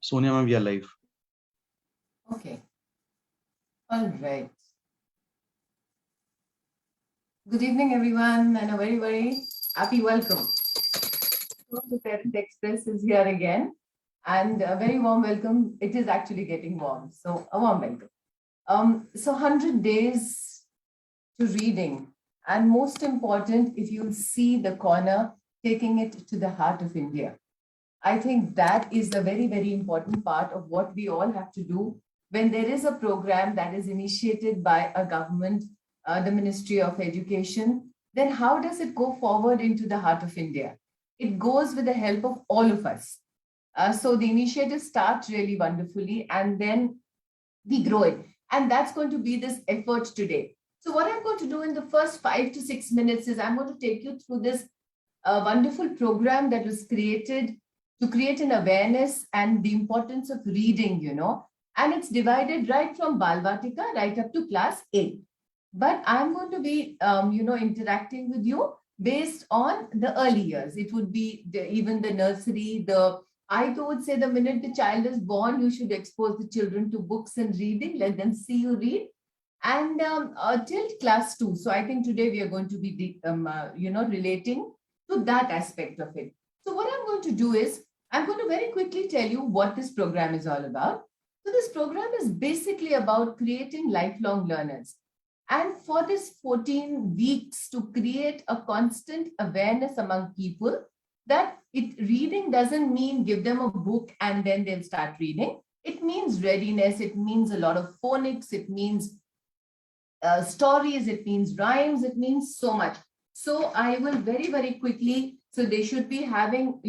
Sonia ma'am, we are live. Okay. All right. Good evening, everyone, and a very, very happy welcome. So the Parent Express is here again, and a very warm welcome. It is actually getting warm, so a warm welcome. So 100 days to reading, and most important, if you'll see the corner, taking it to the heart of India. I think that is a very, very important part of what we all have to do when there is a program that is initiated by a government, the Ministry of Education. Then how does it go forward into the heart of India? It goes with the help of all of us. So the initiative starts really wonderfully, and then we grow it. And that's going to be this effort today. So what I'm going to do in the first 5 to 6 minutes is I'm going to take you through this wonderful program that was created to create an awareness and the importance of reading. And it's divided right from Balvatika right up to class 8. But I'm going to be, interacting with you based on the early years. It would be even the nursery, I would say the minute the child is born, you should expose the children to books and reading, let them see you read. And till class 2. So I think today we are going to be, relating to that aspect of it. So what I'm going to do is, I'm going to very quickly tell you what this program is all about. So this program is basically about creating lifelong learners. And for this 14 weeks to create a constant awareness among people that reading doesn't mean give them a book and then they'll start reading. It means readiness. It means a lot of phonics. It means stories. It means rhymes. It means so much. So I will very, very quickly. So they should be having,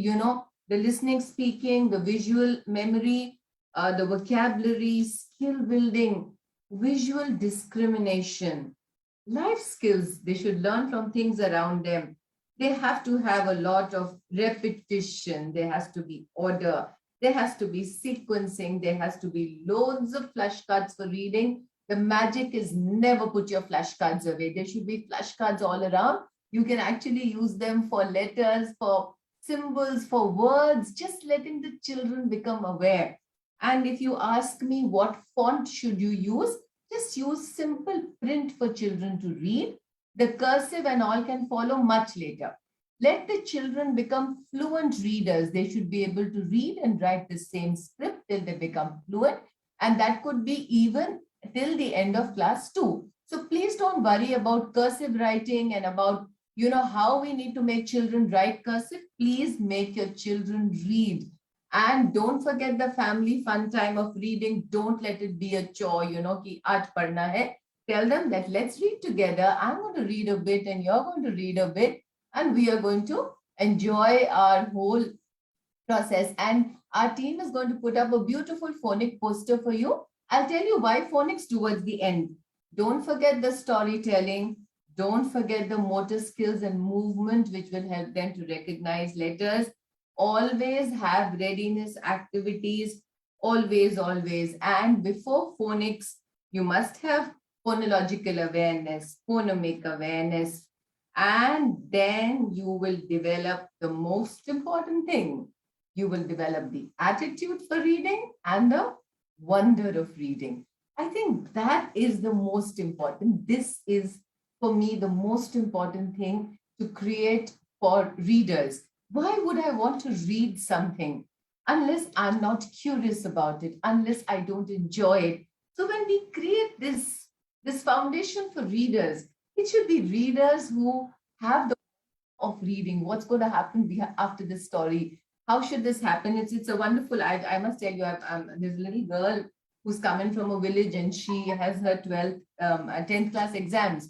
the listening, speaking, the visual memory, the vocabulary, skill building, visual discrimination, life skills. They should learn from things around them. They have to have a lot of repetition. There has to be order. There has to be sequencing. There has to be loads of flashcards for reading. The magic is never put your flashcards away. There should be flashcards all around. You can actually use them for letters, for symbols, for words, just letting the children become aware. And if you ask me what font should you use, just use simple print for children to read. The cursive and all can follow much later. Let the children become fluent readers. They should be able to read and write the same script till they become fluent. And that could be even till the end of class 2. So please don't worry about cursive writing and about, how we need to make children write cursive. Please make your children read. And don't forget the family fun time of reading. Don't let it be a chore, ki aaj padna hai. Tell them that let's read together. I'm going to read a bit and you're going to read a bit. And we are going to enjoy our whole process. And our team is going to put up a beautiful phonic poster for you. I'll tell you why phonics towards the end. Don't forget the storytelling. Don't forget the motor skills and movement, which will help them to recognize letters. Always have readiness activities. Always, always. And before phonics, you must have phonological awareness, phonemic awareness, and then you will develop the most important thing. You will develop the attitude for reading and the wonder of reading. I think that is the most important. This is, for me, the most important thing to create for readers. Why would I want to read something unless I'm not curious about it, unless I don't enjoy it? So when we create this foundation for readers, it should be readers who have the of reading. What's going to happen after this story? How should this happen? It's a wonderful. I must tell you, there's a little girl who's coming from a village and she has her 12th, 10th class exams.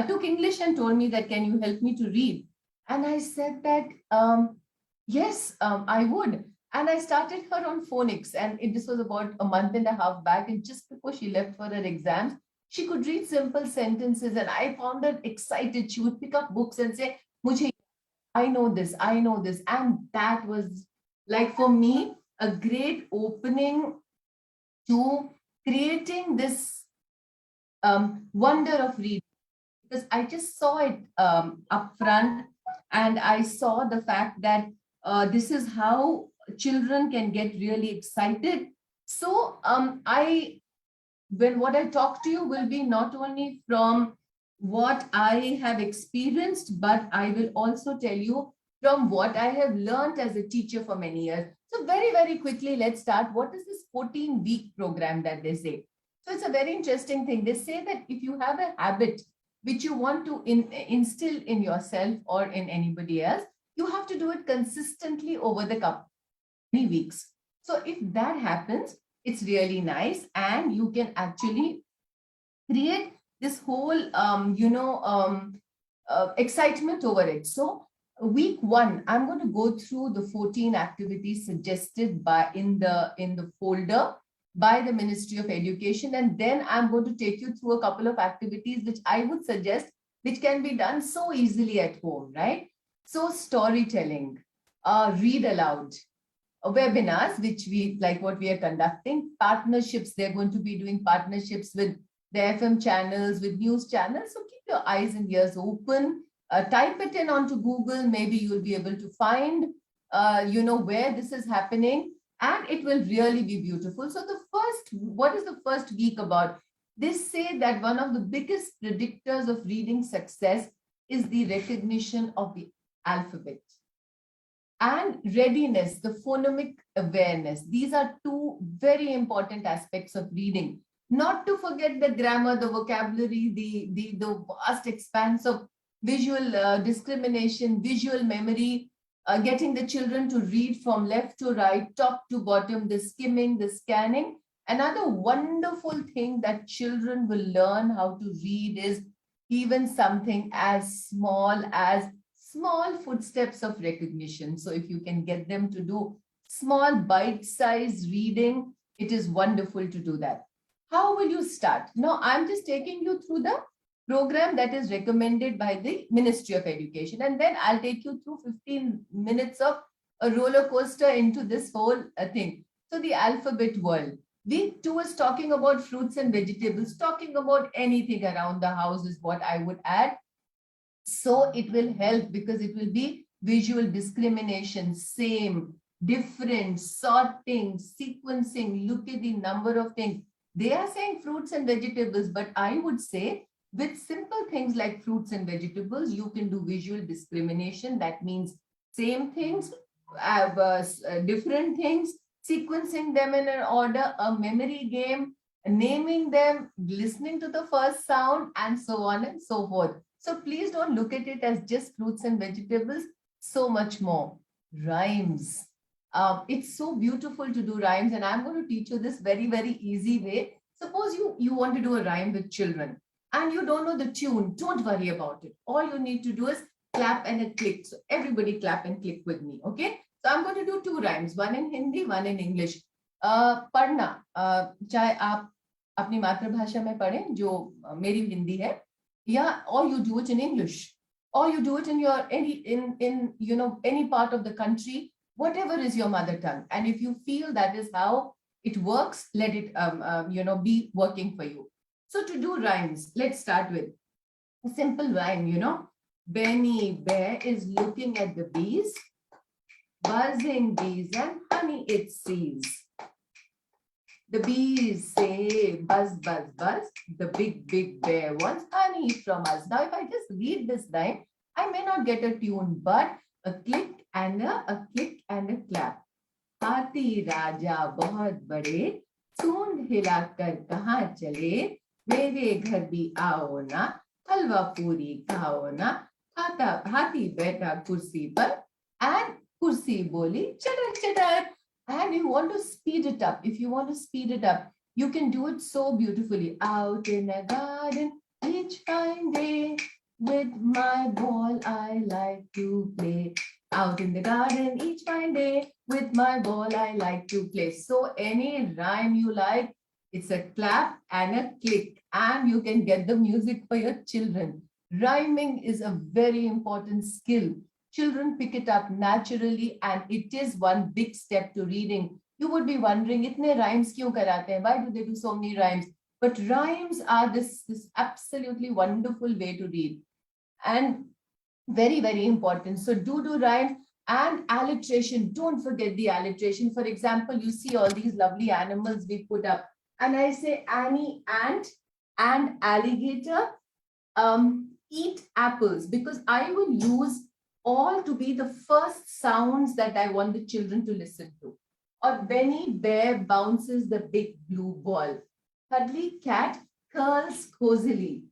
Took English and told me that, can you help me to read? And I said that, yes, I would. And I started her on phonics. And this was about a month and a half back. And just before she left for her exams, she could read simple sentences. And I found her excited. She would pick up books and say, Mujhe, I know this, I know this. And that was like for me, a great opening to creating this wonder of reading, because I just saw it up front and I saw the fact that this is how children can get really excited. So what I talk to you will be not only from what I have experienced, but I will also tell you from what I have learned as a teacher for many years. So very, very quickly, let's start. What is this 14-week program that they say? So it's a very interesting thing. They say that if you have a habit which you want to instill in yourself or in anybody else, you have to do it consistently over the couple weeks. So if that happens, it's really nice, and you can actually create this whole excitement over it. So week one, I'm going to go through the 14 activities suggested by in the folder by the Ministry of Education, and then I'm going to take you through a couple of activities which I would suggest, which can be done so easily at home, right? So storytelling, read aloud, webinars, which we like what we are conducting, partnerships. They're going to be doing partnerships with the FM channels, with news channels. So keep your eyes and ears open. Type it in onto Google. Maybe you'll be able to find, where this is happening, and it will really be beautiful. So what is the first week about? They say that one of the biggest predictors of reading success is the recognition of the alphabet and readiness, the phonemic awareness. These are two very important aspects of reading. Not to forget the grammar, the vocabulary, the vast expanse of visual discrimination, visual memory, getting the children to read from left to right, top to bottom, the skimming, the scanning. Another wonderful thing that children will learn how to read is even something as small footsteps of recognition. So if you can get them to do small bite-sized reading, it is wonderful to do that. How will you start? Now, I'm just taking you through the program that is recommended by the Ministry of Education, and then I'll take you through 15 minutes of a roller coaster into this whole thing. So the alphabet world. Week 2 is talking about fruits and vegetables, talking about anything around the house is what I would add. So it will help because it will be visual discrimination, same, different, sorting, sequencing, look at the number of things. They are saying fruits and vegetables, but I would say with simple things like fruits and vegetables, you can do visual discrimination. That means same things, different things, sequencing them in an order, a memory game, naming them, listening to the first sound, and so on and so forth. So please don't look at it as just fruits and vegetables, so much more. Rhymes. It's so beautiful to do rhymes, and I'm going to teach you this very, very easy way. Suppose you want to do a rhyme with children and you don't know the tune. Don't worry about it. All you need to do is clap and a click. So everybody clap and click with me, okay? So I'm going to do two rhymes, one in Hindi, one in English. पढ़ना, चाहे आप अपनी मातृभाषा में पढ़ें जो मेरी हिंदी है, yeah, or you do it in English, or you do it in your any part of the country, whatever is your mother tongue. And if you feel that is how it works, let it be working for you. So to do rhymes, let's start with a simple rhyme. Benny Bear is looking at the bees, buzzing bees and honey it sees. The bees say buzz, buzz, buzz. The big, big bear wants honey from us. Now, if I just read this line, I may not get a tune, but a click and a click and a clap. हाथी राजा बहुत बड़े, सूंड हिलाकर कहाँ चले, मेरे घर भी आओ ना, हलवा पूरी खाओ ना. हाथी बैठा कुर्सी पर, and कुर्सी बोली चटर चटर. And you want to speed it up. If you want to speed it up, you can do it so beautifully. Out in a garden each fine day, with my ball I like to play. Out in the garden each fine day, with my ball I like to play. So any rhyme you like, it's a clap and a click, and you can get the music for your children. Rhyming is a very important skill. Children pick it up naturally, and it is one big step to reading. You would be wondering, itne rhymes kyun karate hain? Why do they do so many rhymes? But rhymes are this absolutely wonderful way to read, and very, very important. So do rhymes. And alliteration, don't forget the alliteration. For example, you see all these lovely animals we put up, and I say Annie, ant, and alligator eat apples, because I will use all to be the first sounds that I want the children to listen to. Or Benny Bear bounces the big blue ball. Cuddly cat curls cozily.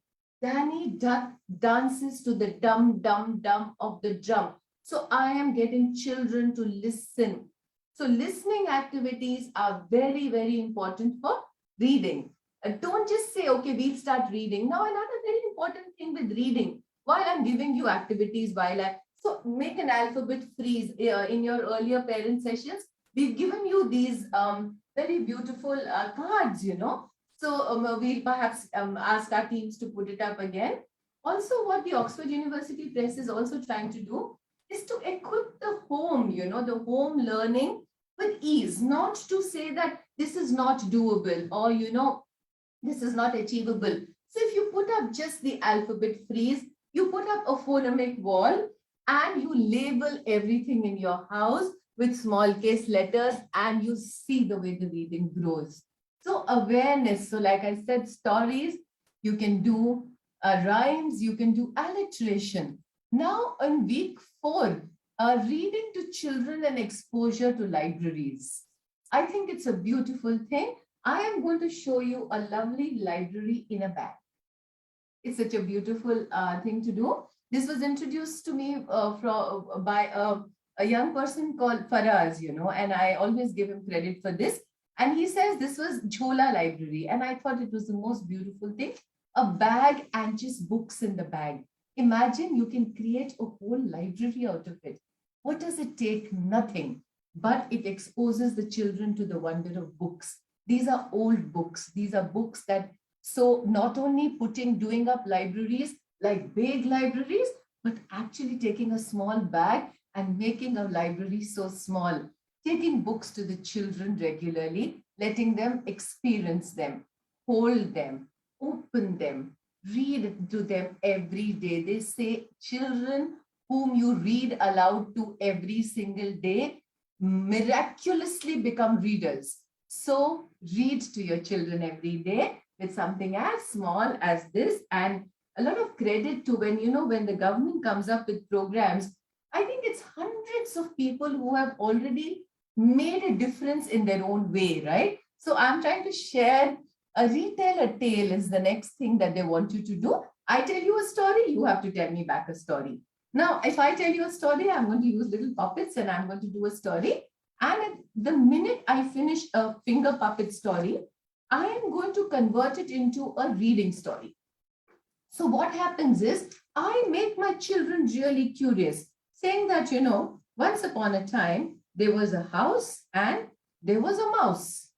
Danny Duck dances to the dum dum dum of the drum. So I am getting children to listen. So listening activities are very, very important for reading. Don't just say, okay, we'll start reading. Now, another very important thing with reading, while I'm giving you activities, so make an alphabet freeze in your earlier parent sessions. We've given you these very beautiful cards, So we'll perhaps ask our teams to put it up again. Also, what the Oxford University Press is also trying to do is to equip the home, the home learning with ease, not to say that this is not doable or, this is not achievable. So if you put up just the alphabet freeze, you put up a phonemic wall and you label everything in your house with small case letters, and you see the way the reading grows. So awareness. So like I said, stories, you can do rhymes, you can do alliteration. Now in week 4, reading to children and exposure to libraries. I think it's a beautiful thing. I am going to show you a lovely library in a bag. It's such a beautiful thing to do. This was introduced to me by a young person called Faraz, and I always give him credit for this. And he says this was Jhola Library. And I thought it was the most beautiful thing. A bag and just books in the bag. Imagine you can create a whole library out of it. What does it take? Nothing. But it exposes the children to the wonder of books. These are old books. These are books that, so not only doing up libraries, like big libraries, but actually taking a small bag and making a library so small, taking books to the children regularly, letting them experience them, hold them, open them, read to them every day. They say children whom you read aloud to every single day miraculously become readers. So read to your children every day with something as small as this, and a lot of credit to when the government comes up with programs. I think it's hundreds of people who have already made a difference in their own way, right? So I'm trying to share a retell a tale is the next thing that they want you to do. I tell you a story, you have to tell me back a story. Now, if I tell you a story, I'm going to use little puppets and I'm going to do a story. And the minute I finish a finger puppet story, I am going to convert it into a reading story. So what happens is I make my children really curious, saying that, once upon a time, there was a house and there was a mouse.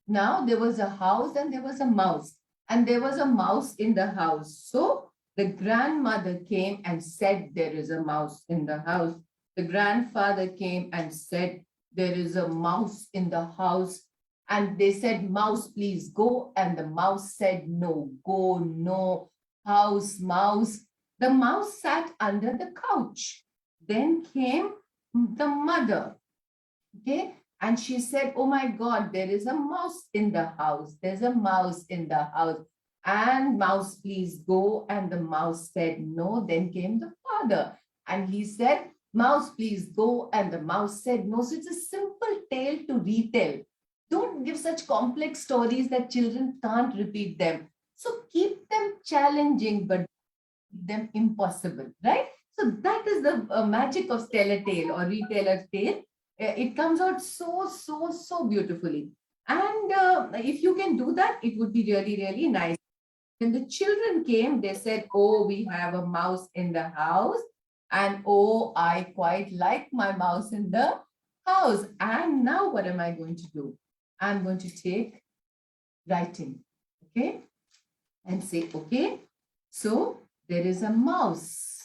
Now there was a house and there was a mouse, and there was a mouse in the house. So the grandmother came and said, there is a mouse in the house. The grandfather came and said, there is a mouse in the house. And they said, mouse, please go. And the mouse said, no, go, no, house, mouse. The mouse sat under the couch. Then came the mother, okay? And she said, oh my God, there is a mouse in the house. There's a mouse in the house. And mouse, please go. And the mouse said, no. Then came the father. And he said, mouse, please go. And the mouse said, no. So it's a simple tale to retell. Don't give such complex stories that children can't repeat them. So keep them challenging, but them impossible, right? So that is the magic of tell a tale or retell a tale. It comes out so beautifully. And if you can do that, it would be really, really nice. When the children came, they said, oh, we have a mouse in the house. And oh, I quite like my mouse in the house. And now what am I going to do? I'm going to take writing, okay? And say, okay, so there is a mouse.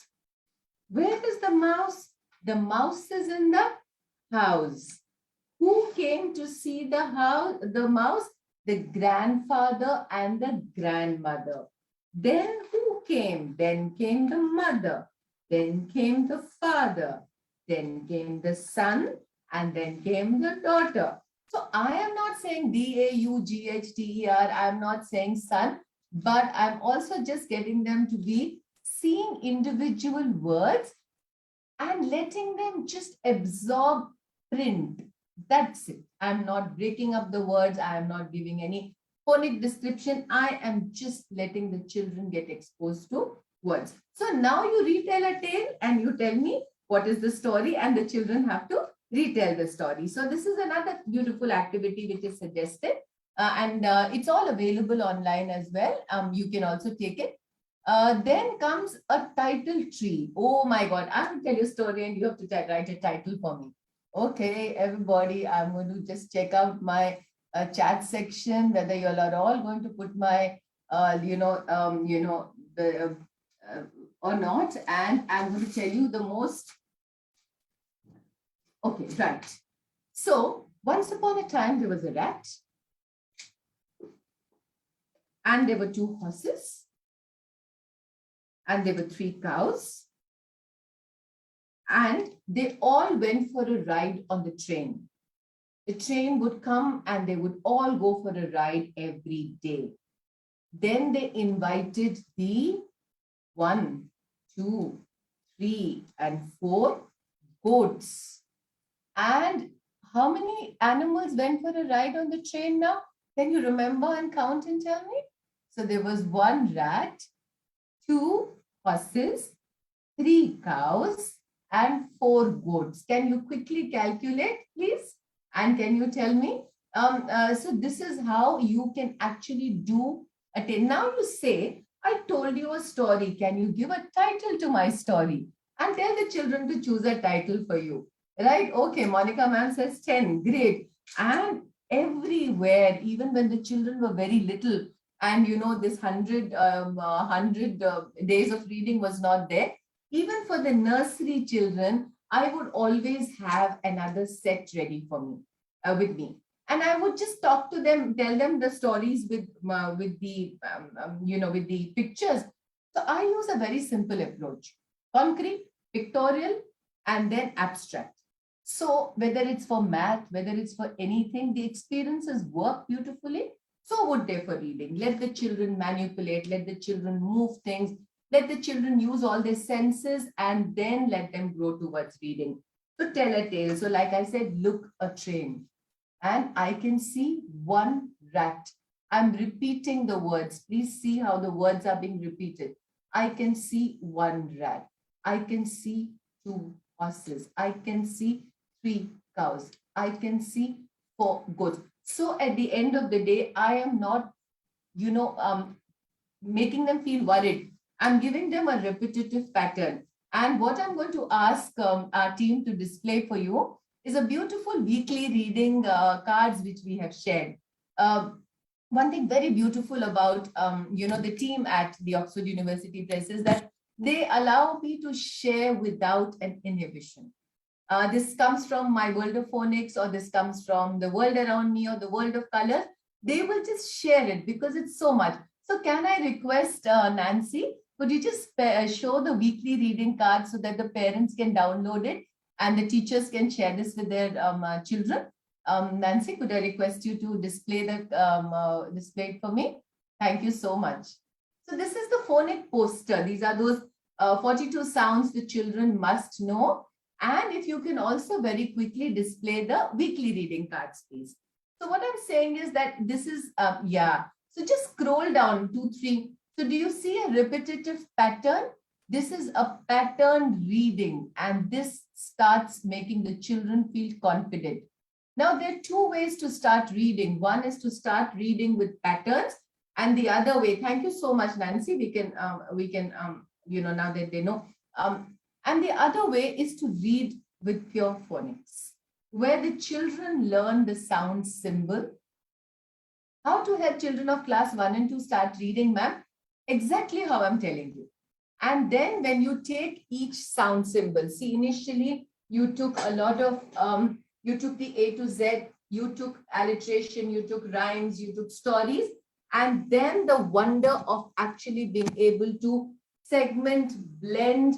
Where is the mouse? The mouse is in the house. Who came to see the house, the mouse? The grandfather and the grandmother. Then who came? Then came the mother. Then came the father. then came the son, and then came the daughter. So I am not saying Daughther, I am not saying son, but I'm also just getting them to be seeing individual words and letting them just absorb print. That's it. I'm not breaking up the words. I am not giving any phonic description. I am just letting the children get exposed to words. So now you retell a tale and you tell me what is the story, and the children have to retell the story. So this is another beautiful activity which is suggested, and it's all available online as well. You can also take it. Then comes a title tree. Oh my God, I have to tell you a story and you have to write a title for me. Okay, everybody, I'm going to just check out my chat section, whether you all are all going to put my, the, or not. And I'm going to tell you the most. Okay, right. So once upon a time, there was a rat and there were 2 horses. And there were 3 cows, and they all went for a ride on the train. The train would come and they would all go for a ride every day. Then they invited the 1, 2, 3, and 4 goats. And how many animals went for a ride on the train now? Can you remember and count and tell me? So there was 1 rat, 2 horses, 3 cows, and 4 goats. Can you quickly calculate, please? And can you tell me? So this is how you can actually do a tale. Now you say, I told you a story. Can you give a title to my story? And tell the children to choose a title for you. Right? Okay, Monica ma'am says 10. Great. And everywhere, even when the children were very little, and this 100 days of reading was not there, even for the nursery children, I would always have another set ready for me, with me, and I would just talk to them, tell them the stories with the with the pictures. So I use a very simple approach: concrete, pictorial, and then abstract. So whether it's for math, whether it's for anything, the experiences work beautifully. So would they for reading. Let the children manipulate, let the children move things, let the children use all their senses, and then let them grow towards reading. So tell a tale. So like I said, look a train. And I can see 1 rat. I'm repeating the words. Please see how the words are being repeated. I can see 1 rat. I can see 2 horses. I can see 3 cows. I can see 4 goats. So at the end of the day, I am not, making them feel worried. I'm giving them a repetitive pattern. And what I'm going to ask our team to display for you is a beautiful weekly reading cards which we have shared. One thing very beautiful about, the team at the Oxford University Press is that they allow me to share without an inhibition. This comes from my world of phonics, or this comes from the world around me, or the world of color. They will just share it because it's so much. So can I request Nancy, could you just show the weekly reading card so that the parents can download it and the teachers can share this with their children? Nancy, could I request you to display the display it for me? Thank you so much. So this is the phonic poster. These are those 42 sounds the children must know. And if you can also very quickly display the weekly reading cards, please. So what I'm saying is that this is, So just scroll down 2, 3. So do you see a repetitive pattern? This is a pattern reading, and this starts making the children feel confident. Now, there are 2 ways to start reading. One is to start reading with patterns, and the other way, thank you so much, Nancy. We can, now that they know. And the other way is to read with pure phonics, where the children learn the sound symbol. How to help children of class 1 and 2 start reading, ma'am? Exactly how I'm telling you. And then when you take each sound symbol, see, initially you took a lot of, you took the A to Z, you took alliteration, you took rhymes, you took stories, and then the wonder of actually being able to segment, blend,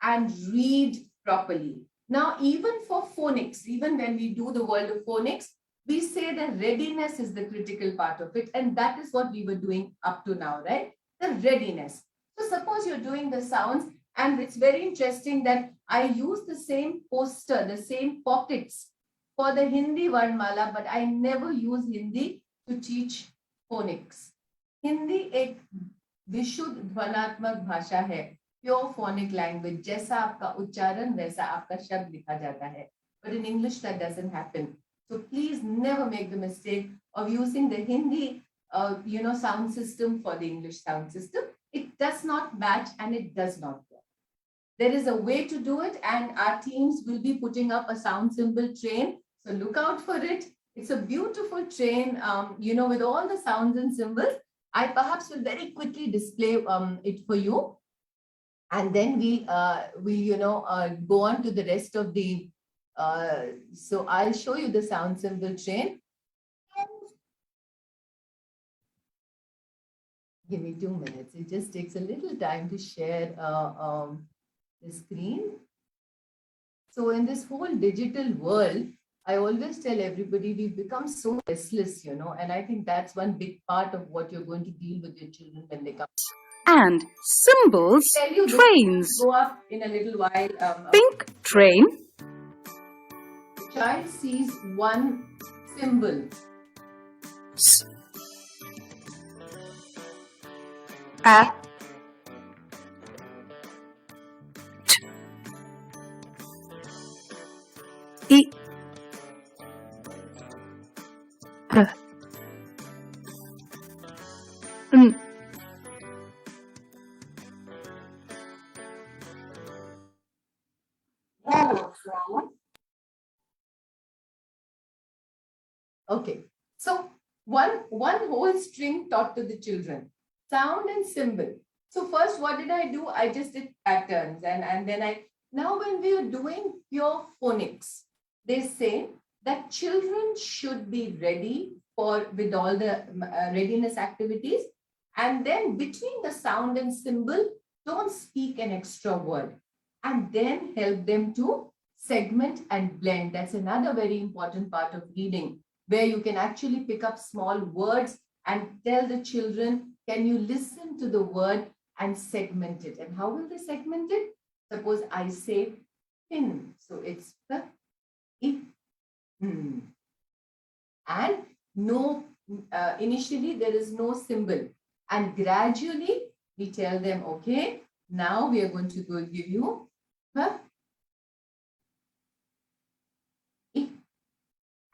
and read properly. Now, even for phonics, even when we do the world of phonics, we say that readiness is the critical part of it. And that is what we were doing up to now, right? The readiness. So suppose you're doing the sounds, and it's very interesting that I use the same poster, the same pockets for the Hindi Varnmala, but I never use Hindi to teach phonics. Hindi एक विशुद्ध ध्वनात्मक भाषा है, pure phonic language. जैसा आपका उच्चारण वैसा आपका शब्द लिखा जाता है. But in English that doesn't happen. So please never make the mistake of using the Hindi sound system for the English sound system. It does not match and it does not work. There is a way to do it, and our teams will be putting up a sound symbol train. So look out for it. It's a beautiful train, with all the sounds and symbols. I perhaps will very quickly display it for you. And then we go on to the rest of the, so I'll show you the sound symbol chain. Give me 2 minutes. It just takes a little time to share the screen. So in this whole digital world, I always tell everybody we've become so restless, and I think that's one big part of what you're going to deal with your children when they come. And symbols, trains. Go up in a little while. Pink train. The child sees one symbol. S. A. T. E. P. N. Okay, so one whole string taught to the children, sound and symbol. So first, what did I do? I just did patterns, and then now when we are doing pure phonics, they say that children should be ready with all the readiness activities, and then between the sound and symbol, don't speak an extra word, and then help them to segment and blend. That's another very important part of reading, where you can actually pick up small words and tell the children, can you listen to the word and segment it? And how will they segment it? Suppose I say pin. So it's the I. And no, initially there is no symbol. And gradually we tell them, okay, now we are going to go give you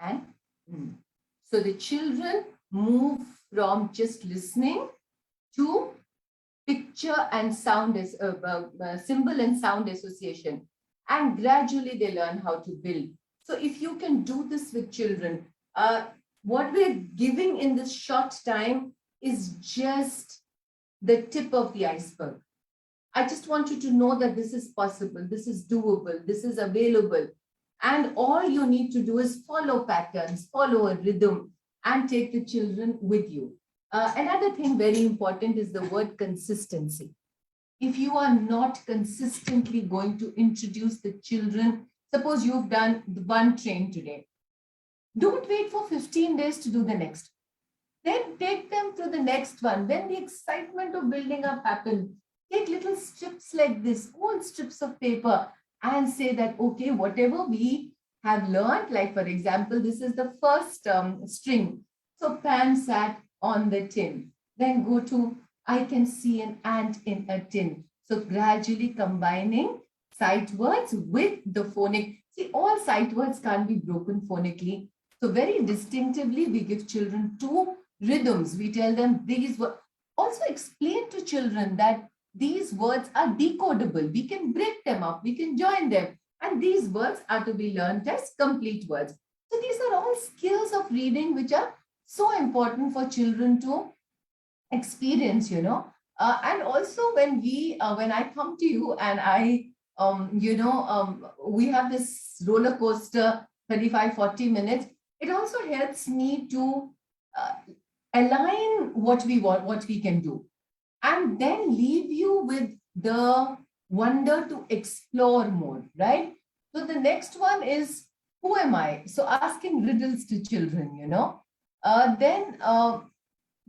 I and So the children move from just listening to picture and sound, symbol and sound association, and gradually they learn how to build. So if you can do this with children, what we're giving in this short time is just the tip of the iceberg. I just want you to know that this is possible, this is doable, this is available. And all you need to do is follow patterns, follow a rhythm, and take the children with you. Another thing very important is the word consistency. If you are not consistently going to introduce the children, suppose you've done the one train today, don't wait for 15 days to do the next. Then take them to the next one. When the excitement of building up happens, take little strips like this, old strips of paper, and say that, okay, whatever we have learned, like for example, this is the first string. So Pam sat on the tin. Then go to, I can see an ant in a tin. So gradually combining sight words with the phonic. See, all sight words can't be broken phonically. So very distinctively, we give children two rhythms. We tell them these words. Also explain to children that these words are decodable. We can break them up. We can join them. And these words are to be learned as complete words. So these are all skills of reading which are so important for children to experience, and also when I come to you and I, we have this roller coaster, 35-40 minutes, it also helps me to align what we want, what we can do, and then leave you with the wonder to explore more, right? So the next one is, who am I? So asking riddles to children, then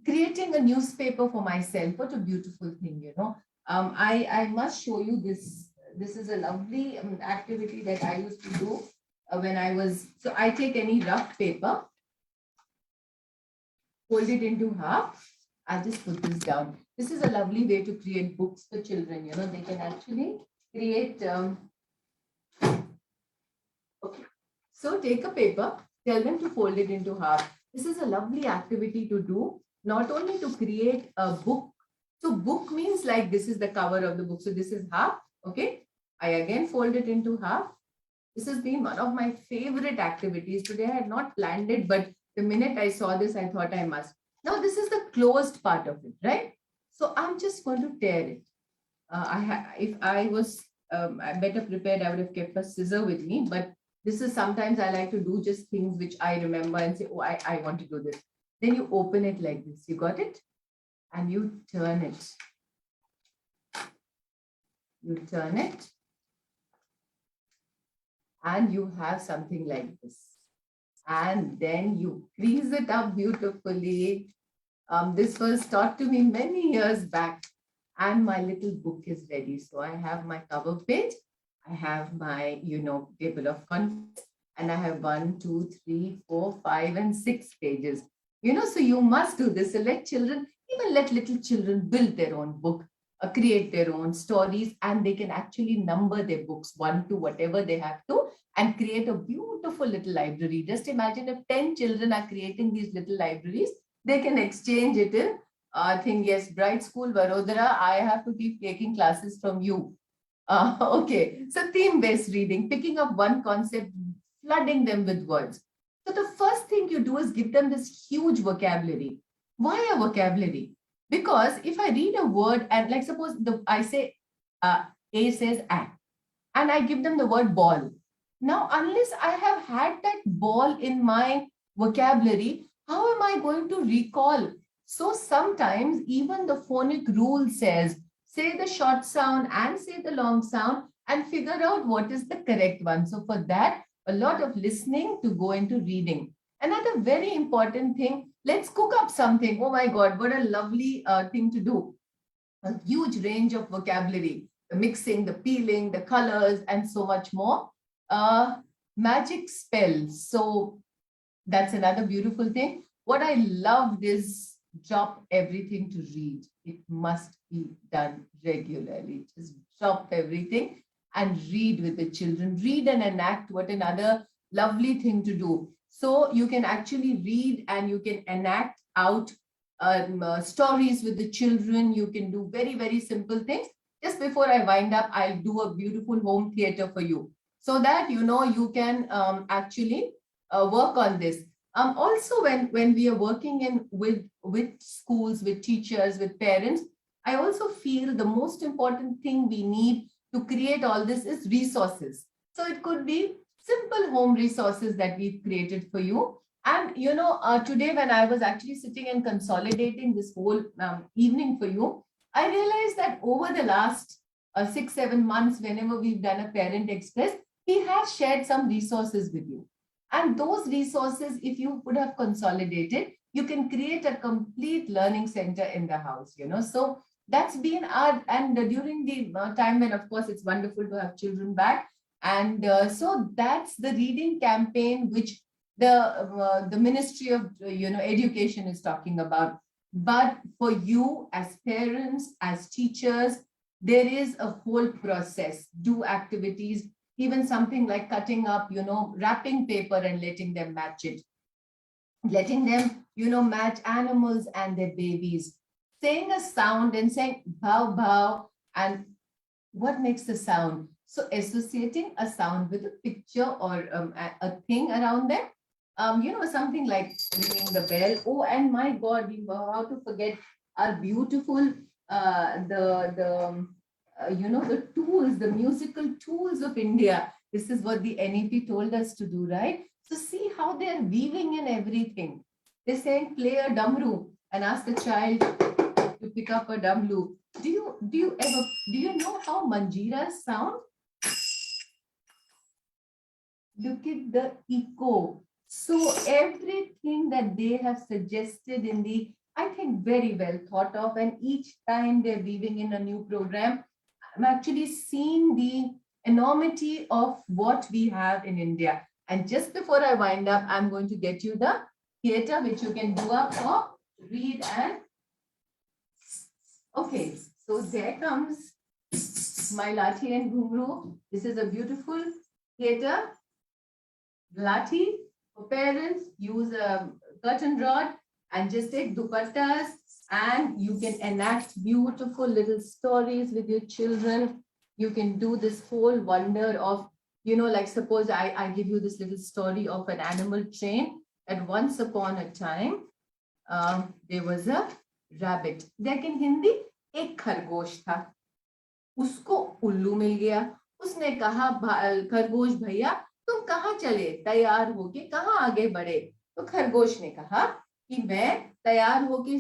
creating a newspaper for myself. What a beautiful thing. I must show you this. This is a lovely activity that I used to do when I was. So I take any rough paper, fold it into half. I'll just put this down. This is a lovely way to create books for children. They can actually create. Okay. So take a paper, tell them to fold it into half. This is a lovely activity to do, not only to create a book. So book means like this is the cover of the book. So this is half. Okay. I again fold it into half. This has been one of my favorite activities. Today I had not planned it, but the minute I saw this, I thought I must. Now this is the closed part of it, right? So I'm just going to tear it. If I was better prepared, I would have kept a scissor with me. But this is sometimes I like to do just things which I remember and say, oh, I want to do this. Then you open it like this. You got it? And you turn it. You turn it. And you have something like this. And then you crease it up beautifully. This was taught to me many years back. And my little book is ready. So I have my cover page. I have my, table of contents. And I have 1, 2, 3, 4, 5, and 6 pages. So you must do this. So let children, even let little children build their own book, create their own stories, and they can actually number their books 1 to whatever they have to and create a beautiful little library. Just imagine if 10 children are creating these little libraries, they can exchange it in, I think, yes, Bright School, Vadodara. I have to keep taking classes from you. Okay, so theme-based reading, picking up one concept, flooding them with words. So the first thing you do is give them this huge vocabulary. Why a vocabulary? Because if I read a word and like suppose I say A says a, and I give them the word ball. Now, unless I have had that ball in my vocabulary, how am I going to recall? So sometimes even the phonic rule says, say the short sound and say the long sound and figure out what is the correct one. So for that, a lot of listening to go into reading. Another very important thing, let's cook up something. Oh my God, what a lovely thing to do. A huge range of vocabulary, the mixing, the peeling, the colors, and so much more. Magic spells. So that's another beautiful thing. What I loved is drop everything to read. It must be done regularly. Just drop everything and read with the children. Read and enact. What another lovely thing to do. So you can actually read and you can enact out stories with the children. You can do very, very simple things. Just before I wind up, I'll do a beautiful home theater for you so that, you can actually work on this. Also, when we are working in with schools, with teachers, with parents, I also feel the most important thing we need to create all this is resources. So it could be simple home resources that we've created for you. And today when I was actually sitting and consolidating this whole evening for you, I realized that over the last 6-7 months, whenever we've done a Parent Express, we have shared some resources with you. And those resources, if you would have consolidated, you can create a complete learning center in the house, So that's been our, and during the time when, of course, it's wonderful to have children back. And so that's the reading campaign, which the Ministry of, Education is talking about. But for you as parents, as teachers, there is a whole process. Do activities, even something like cutting up, wrapping paper and letting them match it. Letting them, match animals and their babies. Saying a sound and saying bow, bow, and what makes the sound? So associating a sound with a picture or a thing around them. Something like ringing the bell. Oh, and my God, how to forget our beautiful, the tools, the musical tools of India. This is what the NEP told us to do, right? So see how they're weaving in everything. They're saying play a damru and ask the child to pick up a damlu. Do you know how manjiras sound? Look at the eco. So everything that they have suggested in the, I think, very well thought of, and each time they're weaving in a new program, I'm actually seeing the enormity of what we have in India. And just before I wind up, I'm going to get you the theater which you can do up for read and okay. So there comes my lathi and guru. This is a beautiful theater. Lathi for parents, use a curtain rod and just take dupattas and you can enact beautiful little stories with your children. You can do this whole wonder of, like suppose I give you this little story of an animal train. That once upon a time, there was a rabbit. लेकिन हिंदी एक खरगोश था उसको उल्लू मिल गया उसने कहा खरगोश भैया तुम कहाँ चले तैयार होके कहाँ आगे बढ़े तो खरगोश ने कहा कि मैं तैयार होके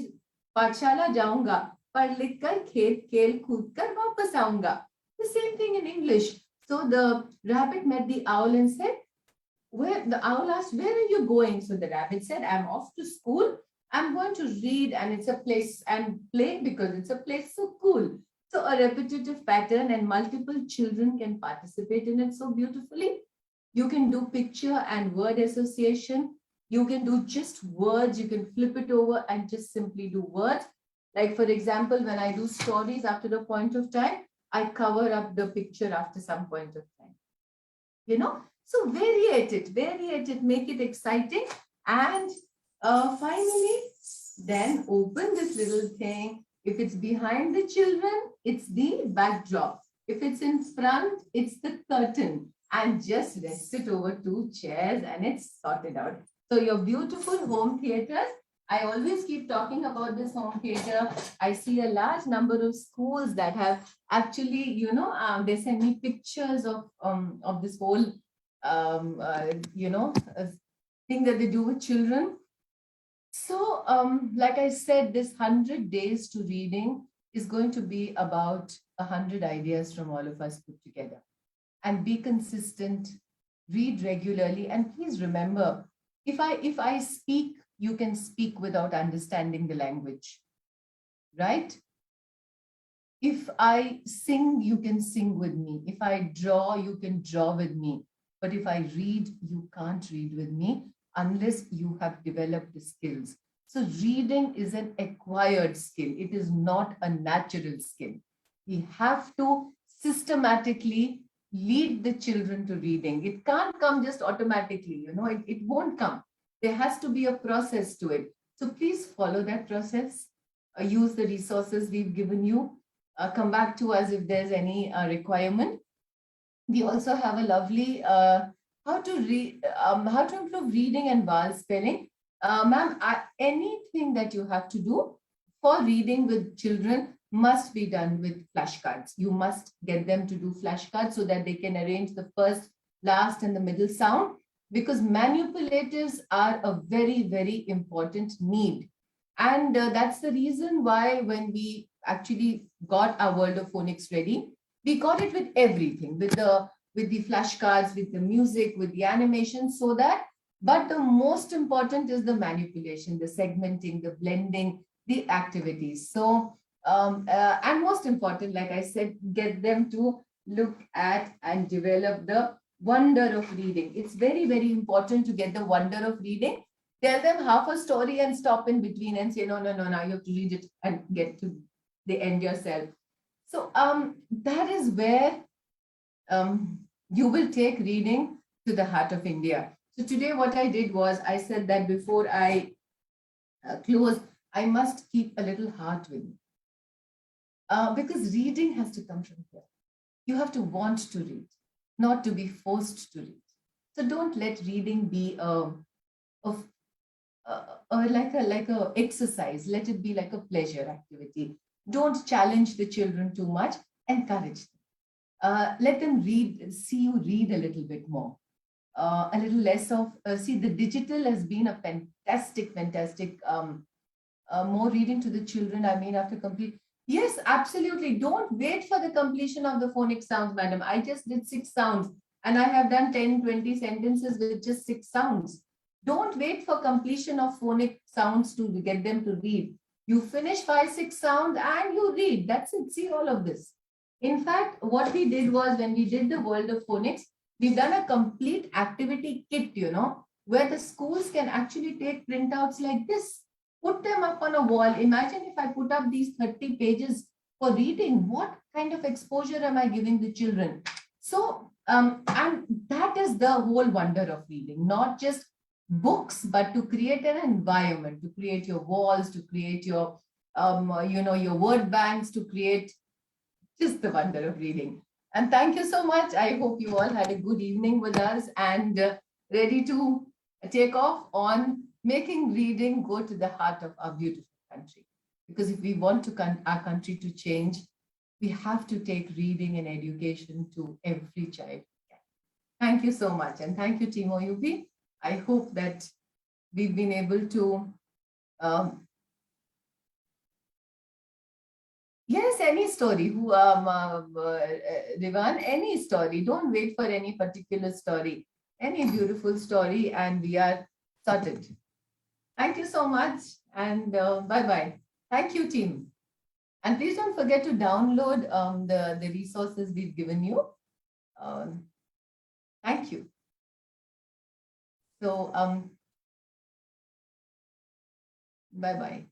पाठशाला जाऊंगा पढ़ लिख कर खेल कूद कर वापस आऊंगा the same thing in English. So the rabbit met the owl and said, where the owl asked, where are you going? So the rabbit said, I'm off to school. I'm going to read and it's a place and play because it's a place so cool. So a repetitive pattern and multiple children can participate in it so beautifully. You can do picture and word association. You can do just words. You can flip it over and just simply do words. Like for example, when I do stories after a point of time, I cover up the picture after some point of time. So variate it, make it exciting. And finally, then open this little thing. If it's behind the children, it's the backdrop. If it's in front, it's the curtain. And just rest it over 2 chairs and it's sorted out. So your beautiful home theaters, I always keep talking about this home theater. I see a large number of schools that have actually, they send me pictures of this whole thing that they do with children. So, like I said, this 100 days to reading is going to be about 100 ideas from all of us put together. And be consistent, read regularly, and please remember, if I speak, you can speak without understanding the language, right? If I sing, you can sing with me. If I draw, you can draw with me. But if I read, you can't read with me unless you have developed the skills. So reading is an acquired skill. It is not a natural skill. We have to systematically lead the children to reading. It can't come just automatically, it won't come. There has to be a process to it. So please follow that process. Use the resources we've given you. Come back to us if there's any requirement. We also have a lovely how to improve reading and vowel spelling. Ma'am, anything that you have to do for reading with children must be done with flashcards. You must get them to do flashcards so that they can arrange the first, last, and the middle sound, because manipulatives are a very, very important need. And that's the reason why when we actually got our world of phonics ready, we got it with everything, with the flashcards, with the music, with the animation, so that, but the most important is the manipulation, the segmenting, the blending, the activities. So, and most important, like I said, get them to look at and develop the wonder of reading. It's very, very important to get the wonder of reading. Tell them half a story and stop in between and say, no, now you have to read it and get to the end yourself. So that is where you will take reading to the heart of India. So today what I did was I said that before I close, I must keep a little heart with me. Because reading has to come from here. You have to want to read, not to be forced to read. So don't let reading be like a exercise. Let it be like a pleasure activity. Don't challenge the children too much. Encourage them. Let them read, see you read a little bit more. A little less of, see, the digital has been a fantastic, more reading to the children. I mean, after complete, yes, absolutely. Don't wait for the completion of the phonic sounds, madam. I just did 6 sounds and I have done 10, 20 sentences with just 6 sounds. Don't wait for completion of phonic sounds to get them to read. You finish 5, 6 sounds and you read. That's it. See all of this. In fact, what we did was when we did the world of phonics, we've done a complete activity kit, where the schools can actually take printouts like this, put them up on a wall. Imagine if I put up these 30 pages for reading, what kind of exposure am I giving the children? So, and that is the whole wonder of reading, not just books, but to create an environment, to create your walls, to create your, your word banks, to create just the wonder of reading. And thank you so much. I hope you all had a good evening with us and ready to take off on making reading go to the heart of our beautiful country. Because if we want our country to change, we have to take reading and education to every child. Thank you so much. And thank you, Team OUP. I hope that we've been able to yes, any story. Rivan, any story. Don't wait for any particular story. Any beautiful story, and we are sorted. Thank you so much, and bye-bye. Thank you, team. And please don't forget to download the resources we've given you. Thank you. So, bye-bye.